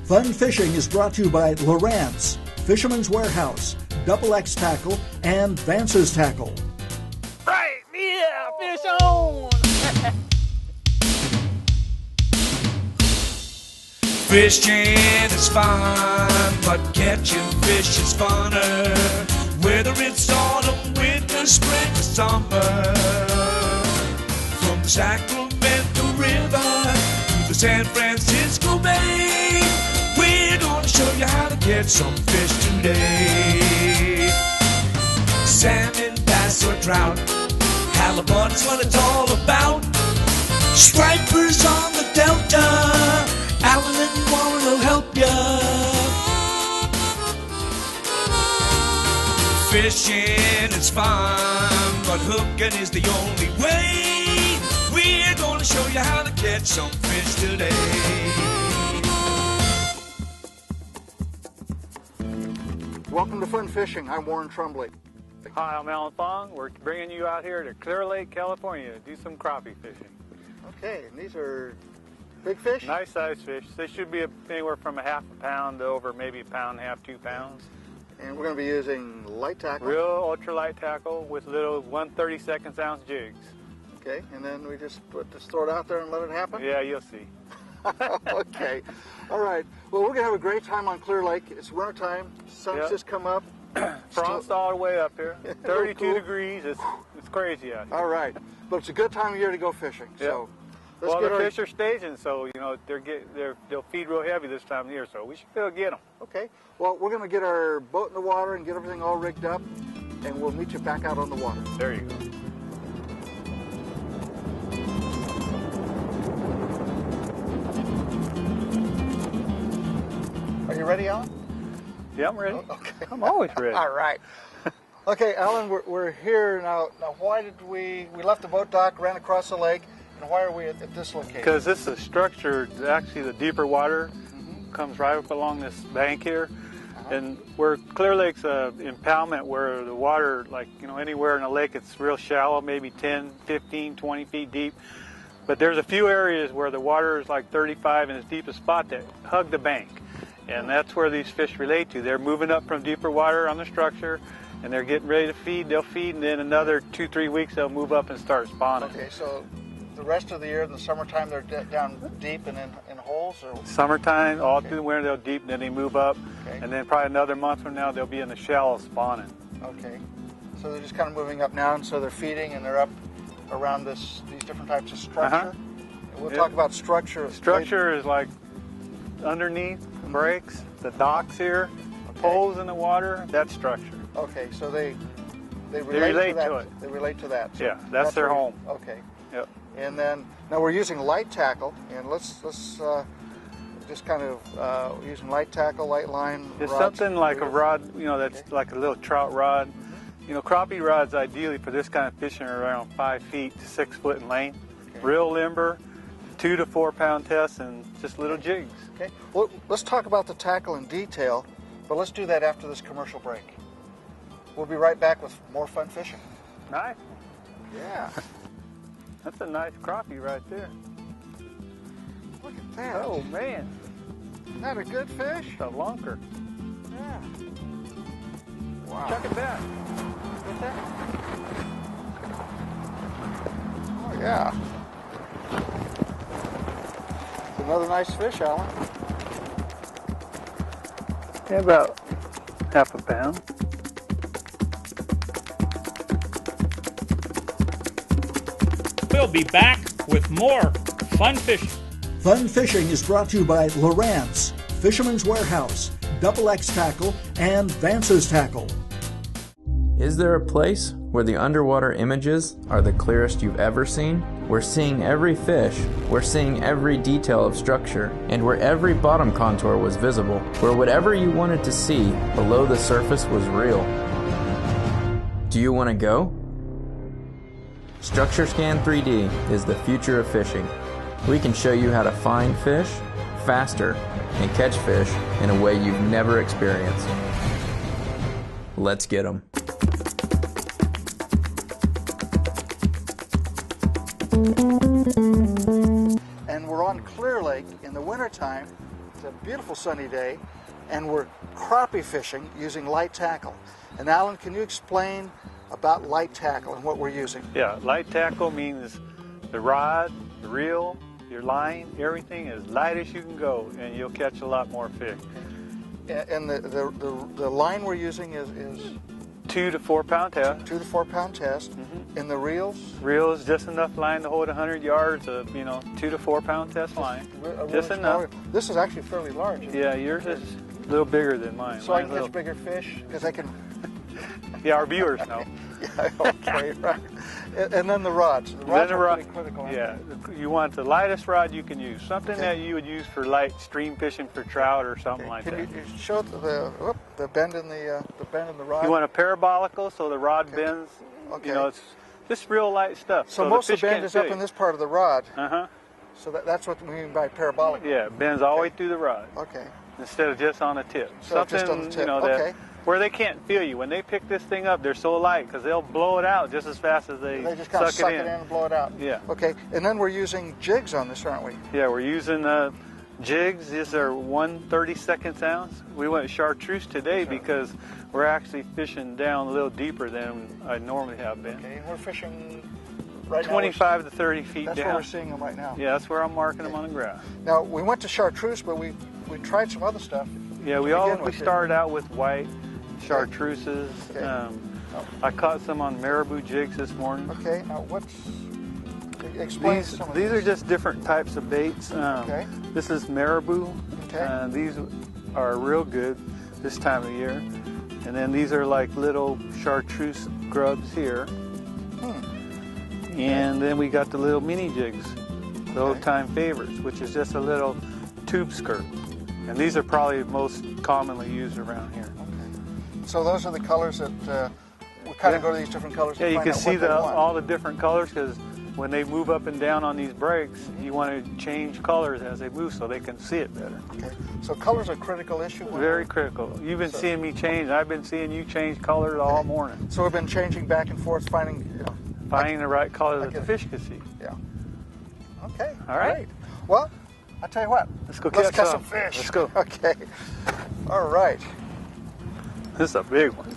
Fun Fishing is brought to you by Lowrance, Fisherman's Warehouse, Double X Tackle, and Vance's Tackle. Right, yeah, fish on! Fishing is fun, but catching fish is funner. Whether it's autumn, winter, spring, or summer. From the Sacramento River to the San Francisco Bay, we're gonna show you how to catch some fish today. Salmon, bass, or trout, halibut's what it's all about. Stripers on the Delta, Alan and Warren will help ya. Fishing is fun, but hooking is the only way. We're gonna show you how to catch some fish today. Welcome to Fun Fishing. I'm Warren Trumbley. Hi, I'm Alan Fong. We're bringing you out here to Clear Lake, California to do some crappie fishing. Okay, and these are big fish? Nice size fish. They should be anywhere from a half a pound to over maybe a pound and a half, 2 pounds. And we're going to be using light tackle. Real ultralight tackle with little 1/32 ounce jigs. Okay, and then we just throw it out there and let it happen? Yeah, you'll see. Okay, all right. Well, we're going to have a great time on Clear Lake. It's winter time. Sun's Yep. just come up. Frost all the way up here. 32 Cool. degrees. It's crazy out here. All right, but it's a good time of year to go fishing. Yep. So let's Well, get the our... fish are staging, so you know they'll feed real heavy this time of year, so we should be able to get them. Okay, well, we're going to get our boat in the water and get everything all rigged up, and we'll meet you back out on the water. There you go. Are you ready, Alan? Yeah, I'm ready. Okay. I'm always ready. All right. Okay, Alan, we're here now. Now, why did we left the boat dock, ran across the lake, and why are we at this location? Because this is structure, actually the deeper water comes right up along this bank here. And where Clear Lake's impoundment, where the water, like, you know, anywhere in the lake, it's real shallow, maybe 10, 15, 20 feet deep. But there's a few areas where the water is like 35 in its deepest spot that hug the bank. And that's where these fish relate to. They're moving up from deeper water on the structure, and they're getting ready to feed. They'll feed, and then another 2-3 weeks they'll move up and start spawning. Okay, so the rest of the year, in the summertime, they're down deep and in holes? Or? Summertime, all through the winter, they'll deep, and then they move up. Okay. And then probably another month from now, they'll be in the shallow spawning. Okay, so they're just kind of moving up now, and so they're feeding, and they're up around these different types of structure. And we'll talk about structure. Structure is like underneath breaks, the docks here, poles in the water, that's structure. Okay, so they relate to that. They relate to that. So yeah, that's their home. Okay. Yep. And then now we're using light tackle, and let's just kind of using light tackle, light line. It's rods. something like a rod, you know, that's like a little trout rod. You know, crappie rods ideally for this kind of fishing are around 5 feet to 6 foot in length. Okay. Real limber, 2 to 4 pound tests, and just little jigs. Okay. Well, let's talk about the tackle in detail, but let's do that after this commercial break. We'll be right back with more fun fishing. Nice. Yeah. That's a nice crappie right there. Look at that. Oh man, Isn't that a good fish? it's a lunker. Yeah. Wow. Chuck it back. Get that? Oh yeah. It's another nice fish, Alan. Yeah, about half a pound. We'll be back with more fun fishing. Fun Fishing is brought to you by Lowrance, Fisherman's Warehouse, Double X Tackle, and Vance's Tackle. Is there a place where the underwater images are the clearest you've ever seen? We're seeing every fish, we're seeing every detail of structure, and where every bottom contour was visible, where whatever you wanted to see below the surface was real. Do you want to go? StructureScan 3D is the future of fishing. We can show you how to find fish faster and catch fish in a way you've never experienced. Let's get them. And we're on Clear Lake in the wintertime, It's a beautiful sunny day, and we're crappie fishing using light tackle. And Alan, can you explain about light tackle and what we're using? Yeah, light tackle means the rod, the reel, your line, everything as light as you can go, and you'll catch a lot more fish. And the line we're using is 2 to 4 pound test. 2 to 4 pound test. And the reels? Reel is just enough line to hold 100 yards of 2 to 4 pound test line. Just enough. This is actually fairly large. Yeah, yours is a little bigger than mine. So I can catch bigger fish because I can. Yeah, our viewers know. Yeah, okay, right. And then the rods. The rods are pretty critical. Yeah, you want the lightest rod you can use. Something that you would use for light stream fishing for trout or something like that. Can you show the bend in the rod? You want a parabolical so the rod bends. Okay. It's just real light stuff. So most of the bend is up in this part of the rod. Uh-huh. So that's what we mean by parabolic. Yeah, it bends all the way through the rod. Okay. Instead of just on the tip. So just on the tip. Okay. Where they can't feel you. When they pick this thing up, they're so light because they'll blow it out just as fast as they just kind of suck it in and blow it out. Yeah. Okay, and then we're using jigs on this, aren't we? Yeah, we're using jigs. These are 1/32 ounce. We went chartreuse today because we're actually fishing down a little deeper than I normally have been. Okay, and we're fishing right 25 to 30 feet that's down. That's where we're seeing them right now. Yeah, that's where I'm marking them on the graph. Now, we went to chartreuse, but we tried some other stuff. Yeah, we started out with white chartreuses. Okay. I caught some on marabou jigs this morning. Okay, now explain some of these. These are just different types of baits. Okay. This is marabou. Okay. These are real good this time of year. And then these are like little chartreuse grubs here. And then we got the little mini jigs, the old time favorites, which is just a little tube skirt. And these are probably most commonly used around here. Okay. So those are the colors that we kind of go to these different colors. Yeah, to you find can out see what they want. all the different colors because when they move up and down on these breaks, you want to change colors as they move so they can see it better. Okay. So colors are a critical issue. Very critical. You've been seeing me change. I've been seeing you change colors all morning. So we've been changing back and forth, finding the right color that the fish can see. Yeah. Okay. All right. Great. Well, I'll tell you what. Let's go catch catch some fish. Let's go. Okay. All right. This is a big one.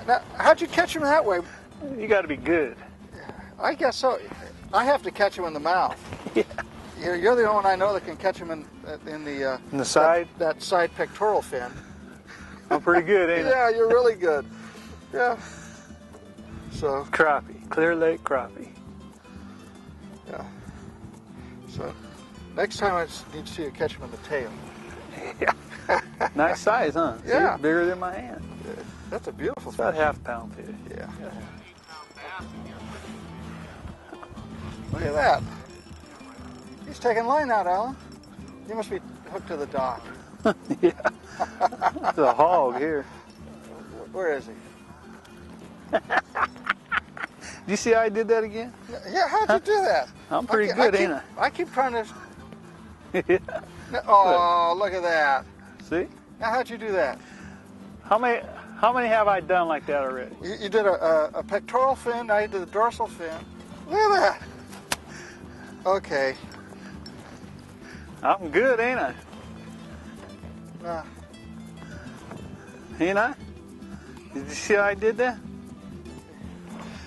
Now, how'd you catch him that way? You got to be good. I guess so. I have to catch him in the mouth. Yeah. You're the only one I know that can catch him in the side. That side pectoral fin. I'm pretty good, ain't I? Yeah, you're really good. Yeah. So. Crappie, Clear Lake crappie. Yeah. So, next time I need to see you catch him in the tail. Yeah. Nice size, huh? Yeah. See, bigger than my hand. Yeah. That's a beautiful It's about fish. half-pound fish. Yeah. Look at that. He's taking line out, Alan. You must be hooked to the dock. Yeah. It's a hog here. Where is he? Do you see how I did that again? Yeah, how'd you do that? I'm pretty good, ain't I? I keep trying to... Yeah. Oh, look at that. See? Now, how'd you do that? How many have I done like that already? You did a pectoral fin, now you did the dorsal fin. Look at that. Okay. I'm good, ain't I? Ain't I? Did you see how I did that?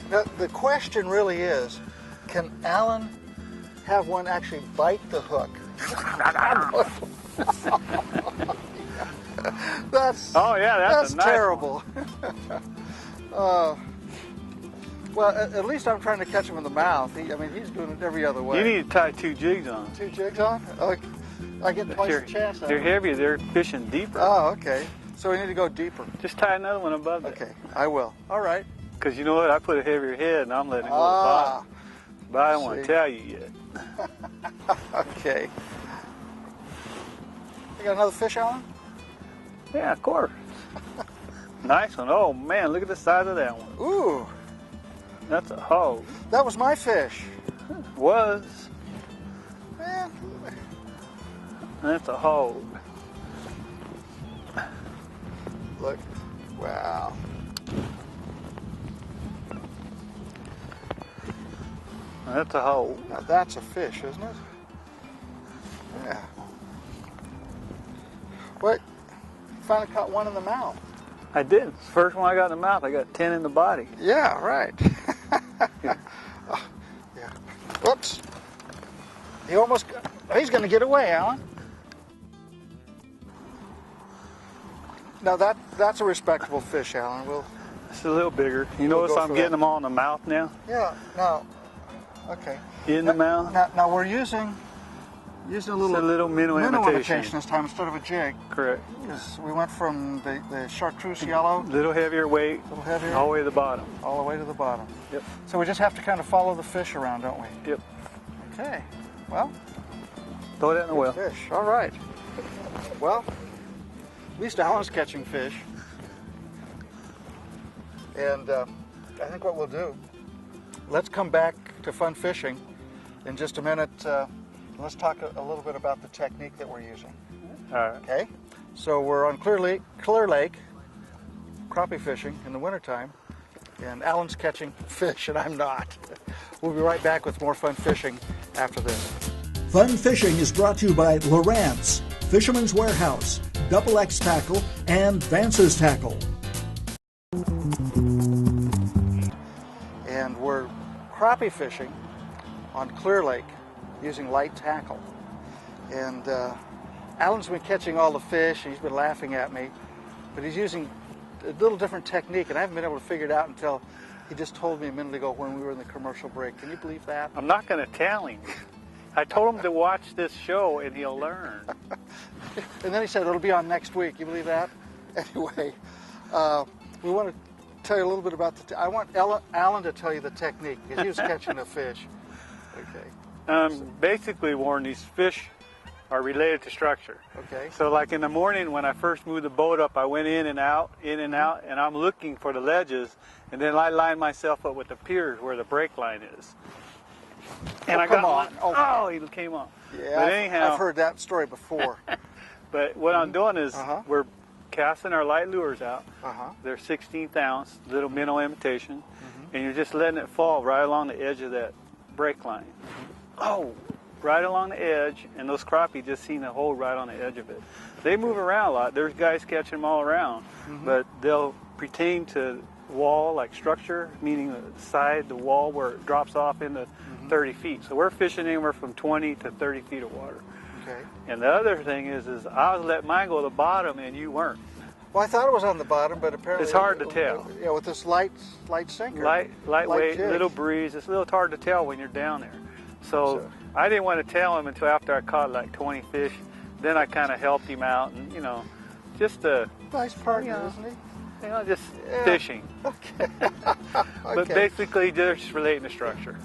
Now, the question really is, can Alan have one actually bite the hook? That's that's a nice terrible. Well, at least I'm trying to catch him in the mouth. He's doing it every other way. You need to tie 2 jigs on. 2 jigs on? Okay. I get twice the chance. They're heavier. They're fishing deeper. Oh, okay. So we need to go deeper. Just tie another one above it. Okay, I will. All right. Because you know what? I put a heavier head and I'm letting it go to the bottom. But I don't want to tell you yet. Okay. You got another fish, Alan? Yeah, of course. Nice one. Oh, man, look at the size of that one. Ooh. That's a hog. That was my fish. Was. Yeah. That's a hog. Look, Wow. That's a hole. Now that's a fish, isn't it? Yeah. What? Finally caught one in the mouth. I did. First one I got in the mouth, I got 10 in the body. Yeah, right. Yeah. Oh, yeah. Whoops. He almost got, he's going to get away, Alan. Now that's a respectable fish, Alan. It's a little bigger. You We'll notice go I'm for getting that. them all in the mouth now? Yeah, now, okay. In the mouth? Now we're using a little, It's a little minnow imitation. this time instead of a jig. Correct. Because we went from the chartreuse yellow, Little heavier weight, a little heavier, all the way to the bottom. all the way to the bottom. Yep. So we just have to kind of follow the fish around, don't we? Yep. Okay. Well, Throw that in the well. fish. All right. Well, at least Alan's catching fish. And I think what we'll do, let's come back to fun fishing in just a minute. Let's talk a little bit about the technique that we're using. All right. Okay? So we're on Clear Lake, crappie fishing in the wintertime, and Alan's catching fish and I'm not. We'll be right back with more fun fishing after this. Fun Fishing is brought to you by Lowrance, Fisherman's Warehouse, Double X Tackle, and Vance's Tackle. And we're crappie fishing on Clear Lake using light tackle. And Alan's been catching all the fish, and he's been laughing at me, but he's using a little different technique, and I haven't been able to figure it out until he just told me a minute ago when we were in the commercial break. Can you believe that? I'm not going to tell him. I told him to watch this show and he'll learn. And then he said it'll be on next week. You believe that? Anyway, we want to tell you a little bit about I want Alan to tell you the technique because he was catching a fish. Okay. Basically, Warren, these fish are related to structure. Okay. So like in the morning when I first moved the boat up, I went in and out, and I'm looking for the ledges, and then I line myself up with the piers where the break line is. And I got on. one. Oh, he came on. Yeah, But anyhow, I've heard that story before. But what I'm doing is we're casting our light lures out. They're 16th ounce, little minnow imitation, and you're just letting it fall right along the edge of that break line. Oh, right along the edge, and those crappie just seen a hole right on the edge of it. They move around a lot. There's guys catching them all around, but they'll pertain to wall like structure, meaning the side, the wall where it drops off into 30 feet. So we're fishing anywhere from 20 to 30 feet of water. Okay. And the other thing is I was letting mine go to the bottom and you weren't. Well, I thought it was on the bottom, but apparently It's hard to tell. Yeah, with this light sinker. Lightweight, jig. little breeze. It's a little hard to tell when you're down there. So I didn't want to tell him until after I caught like 20 fish. Then I kind of helped him out, and just Nice partner, isn't he? just fishing. Okay. But basically, they're just relating to structure.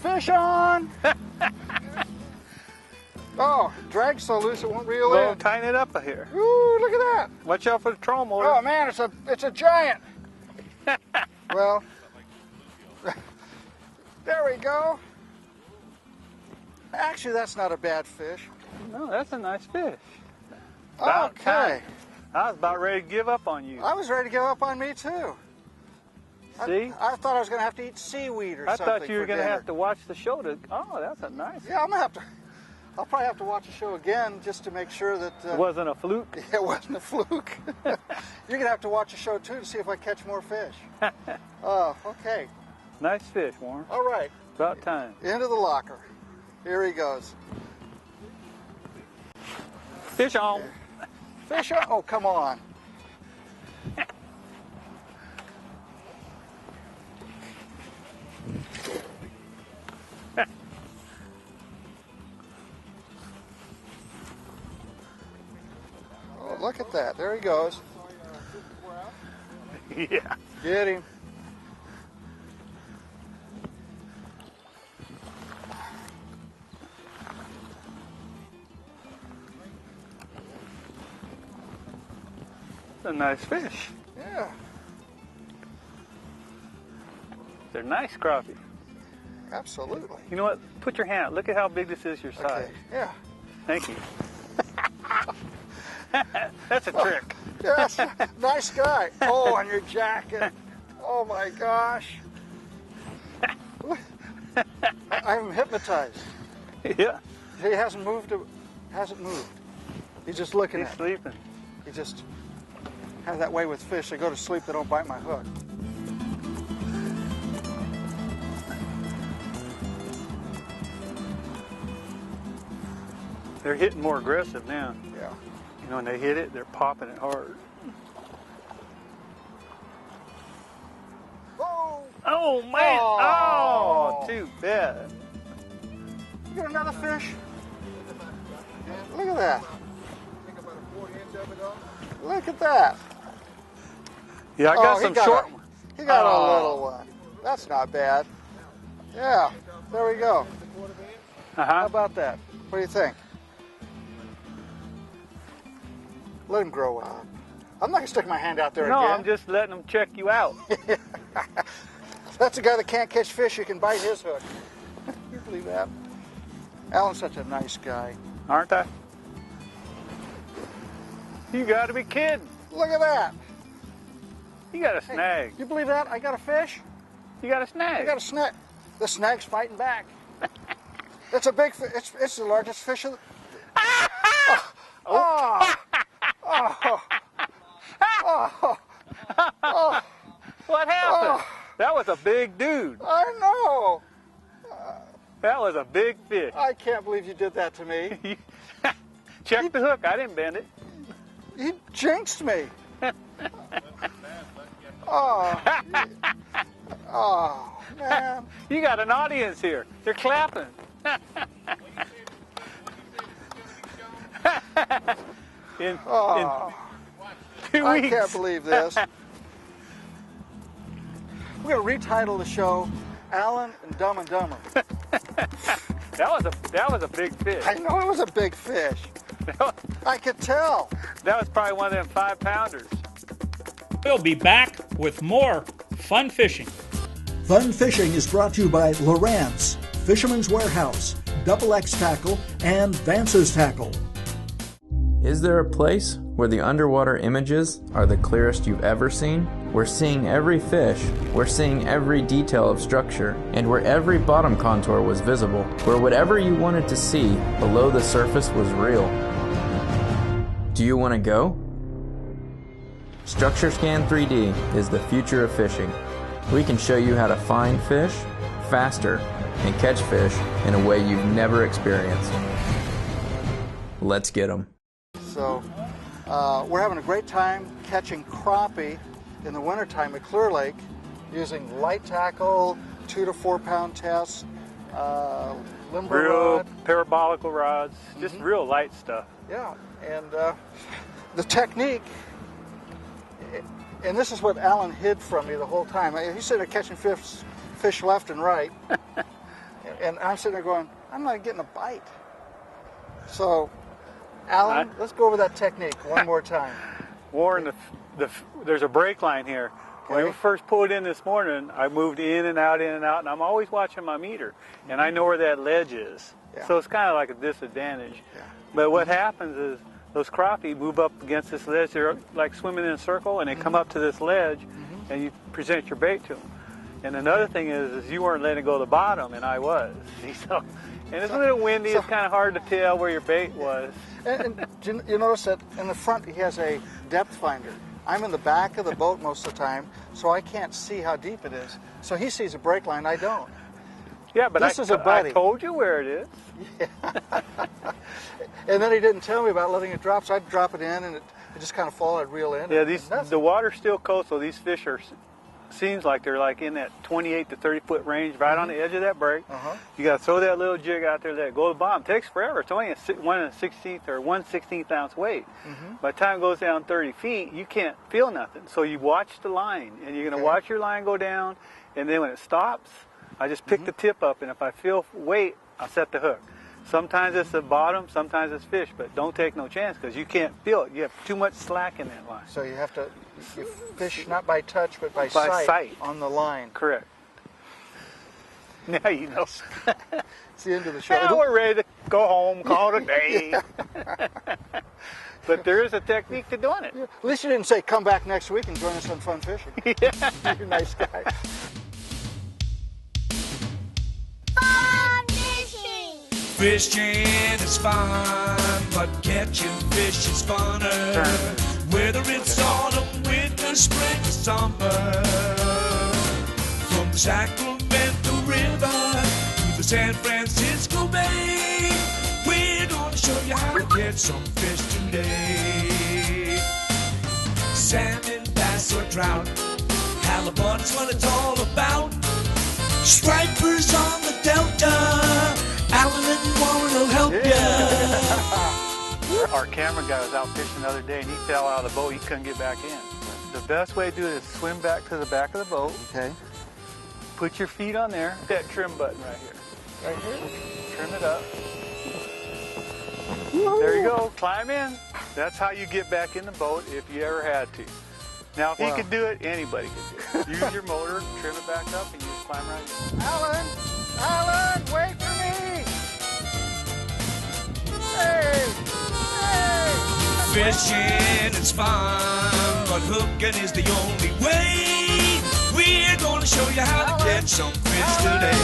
Fish on! Oh, drag's so loose it won't reel Well, in. tighten it up here. Ooh, look at that! Watch out for the troll motor. Oh man, it's a giant. Well, there we go. Actually, that's not a bad fish. No, that's a nice fish. About Okay. time. I was about ready to give up on you. I was ready to give up on me too. See? I thought I was going to have to eat seaweed or I something. thought you were for going to dinner. have to watch the show to. Oh, that's a nice. Yeah, I'm gonna have to. I'll probably have to watch the show again just to make sure that It wasn't a fluke. it wasn't a fluke. You're gonna have to watch the show too to see if I catch more fish. Oh, okay. Nice fish, Warren. All right. About time. Into the locker. Here he goes. Fish on. Fish on. Oh, come on. Oh, look at that. There he goes. Yeah. Get him. It's a nice fish. Yeah. They're nice crappie. Absolutely. You know what? Put your hand out. Look at how big this is your size. Okay. Yeah. Thank you. That's a trick. Yes, nice guy. Oh, and your jacket. Oh my gosh. I'm hypnotized. Yeah. He hasn't moved. Hasn't moved. He's just looking He's at me. sleeping. He just has that way with fish. They go to sleep, they don't bite my hook. They're hitting more aggressive now. Yeah. You know, when they hit it, they're popping it hard. Oh! Oh, man! Oh. Oh, too bad. You got another fish? Look at that. Look at that. Yeah, I got Oh, some short ones. He got Oh. a little one. That's not bad. Yeah, there we go. How Uh-huh. about that? What do you think? Let him grow up. I'm not going to stick my hand out there No, again. I'm just letting them check you out. That's a guy that can't catch fish. You can bite his hook. You believe that? Alan's such a nice guy. Aren't I? You got to be kidding. Look at that. You got a snag. You believe that? I got a fish. You got a I snag. got a snag. The snag's fighting back. It's a big fish. It's the largest fish of the... Oh. Oh. Oh. Oh. What happened? That was a big dude. I know. That was a big fish. I can't believe you did that to me. Check the hook. I didn't bend it. You jinxed me. Oh. Oh, man. You got an audience here. They're clapping. in Oh. 2 I weeks. can't believe this. We're going to retitle the show Alan and Dumb and Dumber. That was a big fish. I know it was a big fish. I could tell. That was probably one of them 5-pounders. We'll be back with more fun fishing. Fun Fishing is brought to you by Lowrance, Fisherman's Warehouse, Double X Tackle, and Vance's Tackle. Is there a place where the underwater images are the clearest you've ever seen? We're seeing every fish, we're seeing every detail of structure, and where every bottom contour was visible, where whatever you wanted to see below the surface was real. Do you want to go? Structure Scan 3D is the future of fishing. We can show you how to find fish faster and catch fish in a way you've never experienced. Let's get them. So we're having a great time catching crappie in the wintertime at Clear Lake using light tackle, 2 to 4 pound test, limber Real rod. parabolical rods, just real light stuff. Yeah, and the technique, and this is what Alan hid from me the whole time. He's sitting there catching fish left and right, and I'm sitting there going, I'm not getting a bite. So, Alan, let's go over that technique one more time. Warren, there's a brake line here. When we Okay. first pulled in this morning, I moved in and out, and I'm always watching my meter, and I know where that ledge is. Yeah. So it's kind of like a disadvantage. Yeah. But what happens is those crappie move up against this ledge. They're like swimming in a circle, and they come up to this ledge, and you present your bait to them. And another thing is you weren't letting it go to the bottom, and I was. See, so, and it's a little windy. It's kind of hard to tell where your bait was. And you notice that in the front he has a depth finder. I'm in the back of the boat most of the time, so I can't see how deep it is. So he sees a brake line, I don't. Yeah, but This is a buddy. I told you where it is. And then he didn't tell me about letting it drop, so I'd drop it in and it just kind of fall, I'd reel in. Yeah, and the water's still cold, so these fish seems like they're like in that 28 to 30 foot range, right on the edge of that break. You got to throw that little jig out there, let it go to the bottom. It takes forever. It's only a 1/16th or 1/16th ounce weight. By the time it goes down 30 feet, you can't feel nothing. So you watch the line, and you're going to watch your line go down, and then when it stops, I just pick the tip up, and if I feel weight, I'll set the hook. Sometimes it's the bottom, sometimes it's fish, but don't take no chance because you can't feel it. You have too much slack in that line. So you have to you fish not by touch, but by By sight. on the line. Correct. Now you know. It's the end of the show. Now we're ready to go home, call it a day. But there is a technique to doing it. At least you didn't say come back next week and join us on Fun Fishing. You're a nice guy. Fun fishing! Fishing is fun, but catching fish is funner. Whether it's autumn, winter, spring, or summer. From the Sacramento River to the San Francisco Bay, we're gonna show you how to catch some fish today. Salmon, bass, or trout, halibut's what it's all about. Stripers on the Delta, Alan and Warren will help ya. Our camera guy was out fishing the other day and he fell out of the boat. He couldn't get back in. The best way to do it is swim back to the back of the boat. Okay. Put your feet on there. That trim button right here. Right here. Trim it up. There you go. Climb in. That's how you get back in the boat if you ever had to. Now, if he could do it, anybody could do it. Use your motor, trim it back up, and you just climb right in. Alan! Alan, wait for me! Hey! Hey! Fishing is fun, but hooking is the only way. We're gonna show you how to catch some fish today.